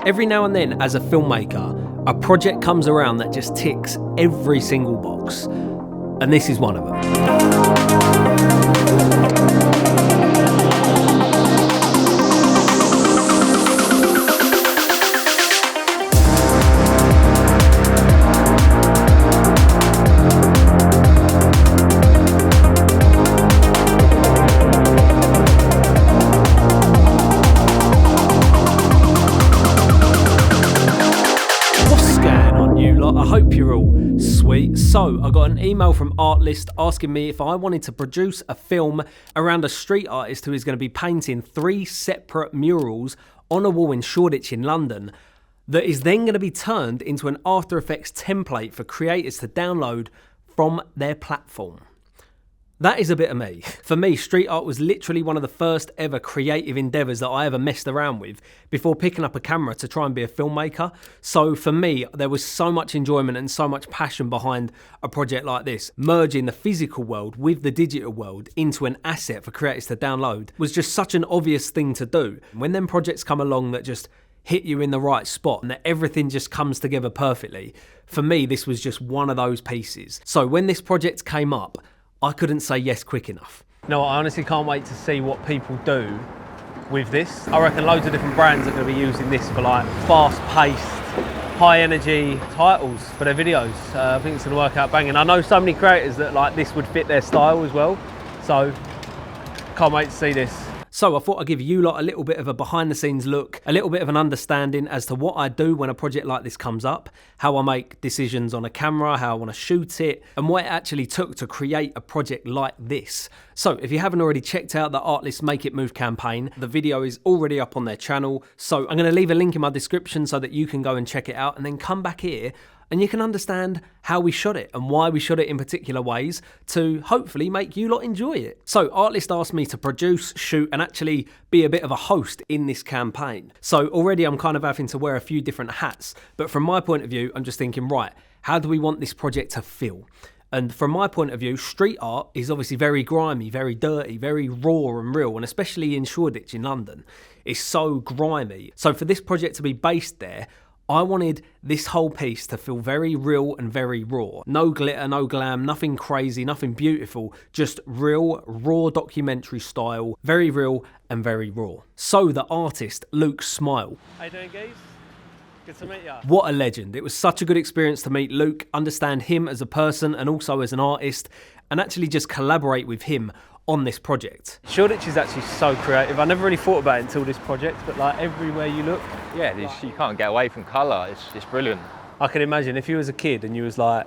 Every now and then, as a filmmaker, a project comes around that just ticks every single box. And this is one of them. I hope you're all sweet. So I got an email from Artlist asking me if I wanted to produce a film around a street artist who is going to be painting 3 separate murals on a wall in Shoreditch in London that is then going to be turned into an After Effects template for creators to download from their platform. That is a bit of me. For me, street art was literally one of the first ever creative endeavours that I ever messed around with before picking up a camera to try and be a filmmaker. So for me, there was so much enjoyment and so much passion behind a project like this. Merging the physical world with the digital world into an asset for creators to download was just such an obvious thing to do. When them projects come along that just hit you in the right spot and that everything just comes together perfectly, for me, this was just one of those pieces. So when this project came up, I couldn't say yes quick enough. No, I honestly can't wait to see what people do with this. I reckon loads of different brands are going to be using this for like fast-paced, high-energy titles for their videos. I think it's going to work out banging. I know so many creators that like this would fit their style as well. So, can't wait to see this. So I thought I'd give you lot a little bit of a behind the scenes look, a little bit of an understanding as to what I do when a project like this comes up, how I make decisions on a camera, how I want to shoot it, and what it actually took to create a project like this. So if you haven't already checked out the Artlist Make It Move campaign, the video is already up on their channel. So I'm going to leave a link in my description so that you can go and check it out and then come back here and you can understand how we shot it and why we shot it in particular ways to hopefully make you lot enjoy it. So Artlist asked me to produce, shoot and actually be a bit of a host in this campaign. So already I'm kind of having to wear a few different hats, but from my point of view, I'm just thinking, right, how do we want this project to feel? And from my point of view, street art is obviously very grimy, very dirty, very raw and real, and especially in Shoreditch in London, it's so grimy. So for this project to be based there, I wanted this whole piece to feel very real and very raw. No glitter, no glam, nothing crazy, nothing beautiful, just real, raw documentary style, very real and very raw. So the artist, Luke Smile. How you doing, guys? Good to meet you. What a legend. It was such a good experience to meet Luke, understand him as a person and also as an artist, and actually just collaborate with him on this project. Shoreditch is actually so creative. I never really thought about it until this project, but like everywhere you look. Yeah, you can't get away from colour, it's brilliant. I can imagine if you was a kid and you was like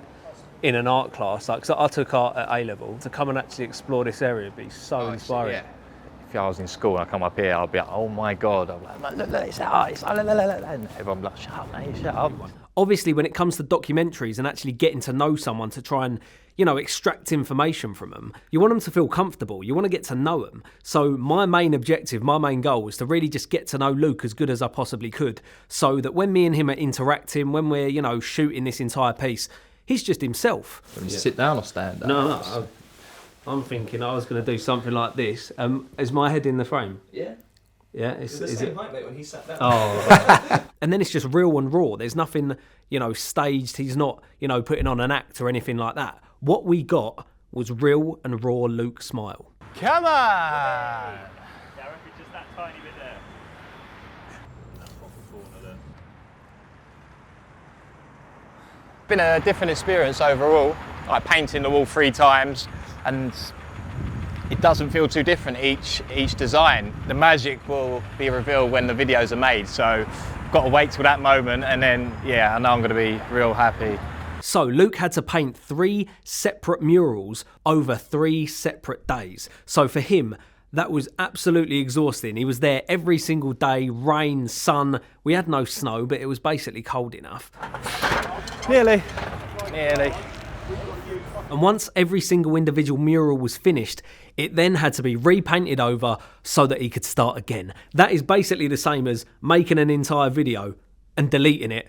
in an art class, like, so I took art at A-level, to come and actually explore this area would be so inspiring. Yeah. If I was in school and I come up here, I'd be like, oh my God, I'm like, look, it's that artist, and everyone like, shut up, mate, shut up. Obviously, when it comes to documentaries and actually getting to know someone to try and, you know, extract information from them, you want them to feel comfortable. You want to get to know them. So my main objective, my main goal was to really just get to know Luke as good as I possibly could, so that when me and him are interacting, when we're, you know, shooting this entire piece, he's just himself. Sit down or stand up? No, I'm thinking I was going to do something like this. Is my head in the frame? Yeah. Yeah, it's the same height, mate, when he sat down. Oh, and then it's just real and raw. There's nothing, you know, staged. He's not, you know, putting on an act or anything like that. What we got was real and raw Luke Smile. Come on! Yeah, I reckon just that tiny bit there. That's proper corner there. Been a different experience overall. Like painting the wall 3 times, and it doesn't feel too different each design. The magic will be revealed when the videos are made, so got to wait till that moment, and then yeah, I know I'm going to be real happy. So Luke had to paint 3 separate murals over 3 separate days. So for him, that was absolutely exhausting. He was there every single day, rain, sun. We had no snow, but it was basically cold enough. Nearly. And once every single individual mural was finished, it then had to be repainted over so that he could start again. That is basically the same as making an entire video and deleting it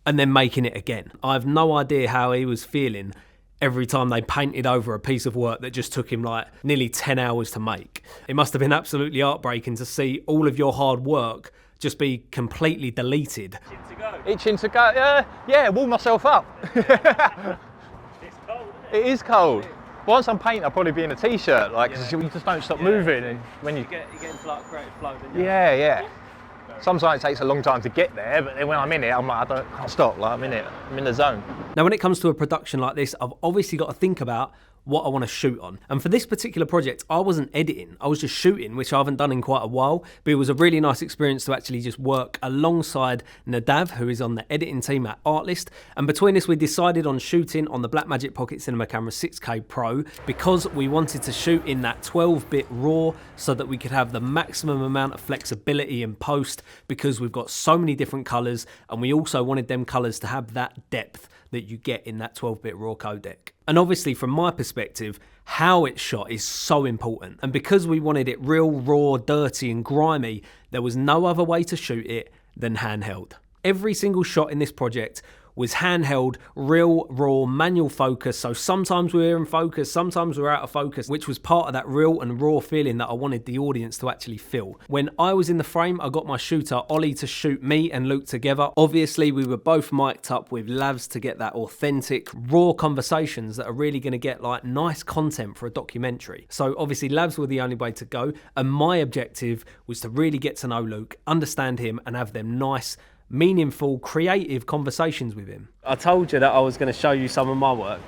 and then making it again. I have no idea how he was feeling every time they painted over a piece of work that just took him like nearly 10 hours to make. It must have been absolutely heartbreaking to see all of your hard work just be completely deleted. Itching to go. Itching to go, yeah, warm myself up. It's cold, isn't it? It is cold. Once I'm painting, I'll probably be in a t-shirt, like, 'cause you just don't stop moving. And when You get into like creative flow, don't you? yeah. Sometimes it takes a long time to get there, but then when I'm in it, I'm like, can't stop, like, I'm in it, I'm in the zone. Now, when it comes to a production like this, I've obviously got to think about what I want to shoot on. And for this particular project, I wasn't editing, I was just shooting, which I haven't done in quite a while, but it was a really nice experience to actually just work alongside Nadav, who is on the editing team at Artlist. And between us, we decided on shooting on the Blackmagic Pocket Cinema Camera 6K Pro because we wanted to shoot in that 12-bit RAW so that we could have the maximum amount of flexibility in post, because we've got so many different colors, and we also wanted them colors to have that depth that you get in that 12-bit RAW codec. And obviously, from my perspective, how it's shot is so important. And because we wanted it real, raw, dirty and grimy, there was no other way to shoot it than handheld. Every single shot in this project was handheld, real, raw, manual focus. So sometimes we were in focus, sometimes we were out of focus, which was part of that real and raw feeling that I wanted the audience to actually feel. When I was in the frame, I got my shooter, Ollie, to shoot me and Luke together. Obviously, we were both mic'd up with lavs to get that authentic, raw conversations that are really going to get like nice content for a documentary. So obviously, lavs were the only way to go. And my objective was to really get to know Luke, understand him, and have them nice, meaningful, creative conversations with him. I told you that I was going to show you some of my work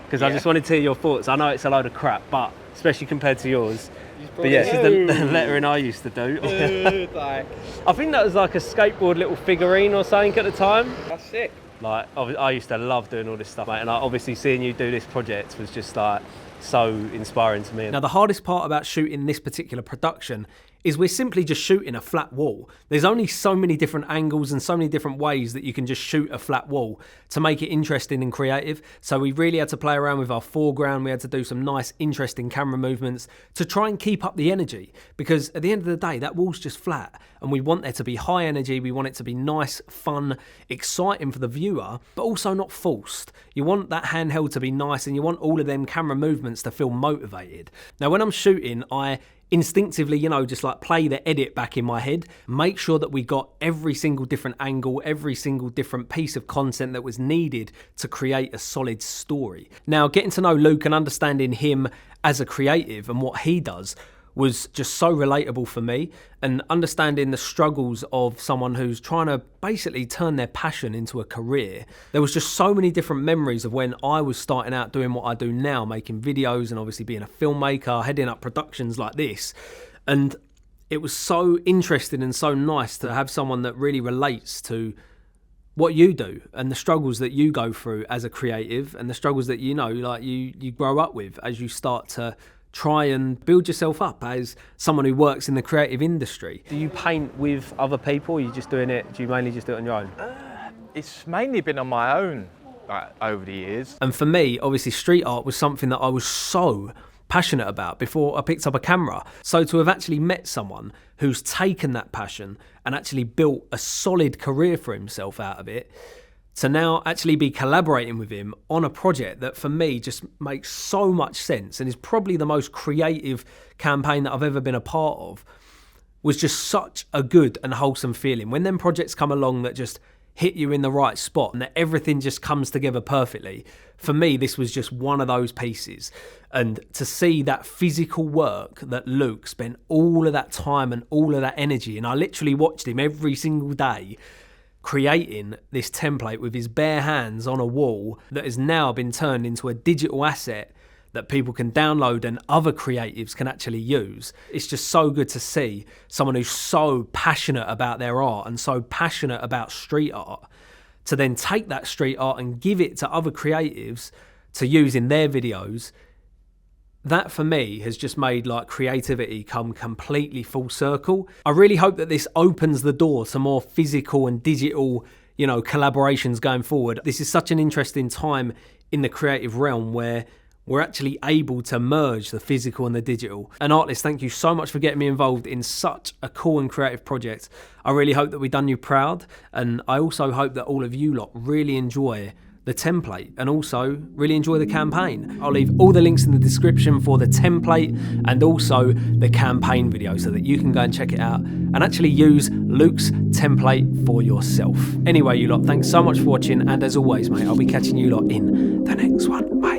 because I just wanted to hear your thoughts. I know it's a load of crap, but especially compared to yours. But yeah, this is the lettering I used to do. I think that was like a skateboard little figurine or something at the time. That's sick. Like, I used to love doing all this stuff, mate, and obviously seeing you do this project was just like so inspiring to me. Now, the hardest part about shooting this particular production is we're simply just shooting a flat wall. There's only so many different angles and so many different ways that you can just shoot a flat wall to make it interesting and creative. So we really had to play around with our foreground. We had to do some nice, interesting camera movements to try and keep up the energy, because at the end of the day, that wall's just flat and we want there to be high energy. We want it to be nice, fun, exciting for the viewer, but also not forced. You want that handheld to be nice and you want all of them camera movements to feel motivated. Now, when I'm shooting, I instinctively, you know, just like play the edit back in my head, make sure that we got every single different angle, every single different piece of content that was needed to create a solid story. Now, getting to know Luke and understanding him as a creative and what he does was just so relatable for me, and understanding the struggles of someone who's trying to basically turn their passion into a career. There was just so many different memories of when I was starting out doing what I do now, making videos and obviously being a filmmaker, heading up productions like this. And it was so interesting and so nice to have someone that really relates to what you do and the struggles that you go through as a creative, and the struggles that you grow up with as you start to try and build yourself up as someone who works in the creative industry. Do you paint with other people, or are you just doing it, do you mainly just do it on your own? It's mainly been on my own over the years. And for me, obviously street art was something that I was so passionate about before I picked up a camera. So to have actually met someone who's taken that passion and actually built a solid career for himself out of it, to now actually be collaborating with him on a project that for me just makes so much sense and is probably the most creative campaign that I've ever been a part of, was just such a good and wholesome feeling. When them projects come along that just hit you in the right spot and that everything just comes together perfectly, for me this was just one of those pieces. And to see that physical work that Luke spent all of that time and all of that energy, and I literally watched him every single day creating this template with his bare hands on a wall that has now been turned into a digital asset that people can download and other creatives can actually use. It's just so good to see someone who's so passionate about their art and so passionate about street art to then take that street art and give it to other creatives to use in their videos. That for me has just made like creativity come completely full circle. I really hope that this opens the door to more physical and digital, you know, collaborations going forward. This is such an interesting time in the creative realm where we're actually able to merge the physical and the digital. And Artlist, thank you so much for getting me involved in such a cool and creative project. I really hope that we've done you proud, and I also hope that all of you lot really enjoy the template and also really enjoy the campaign. I'll leave all the links in the description for the template and also the campaign video so that you can go and check it out and actually use Luke's template for yourself. Anyway, you lot, thanks so much for watching, and as always, mate, I'll be catching you lot in the next one. Bye.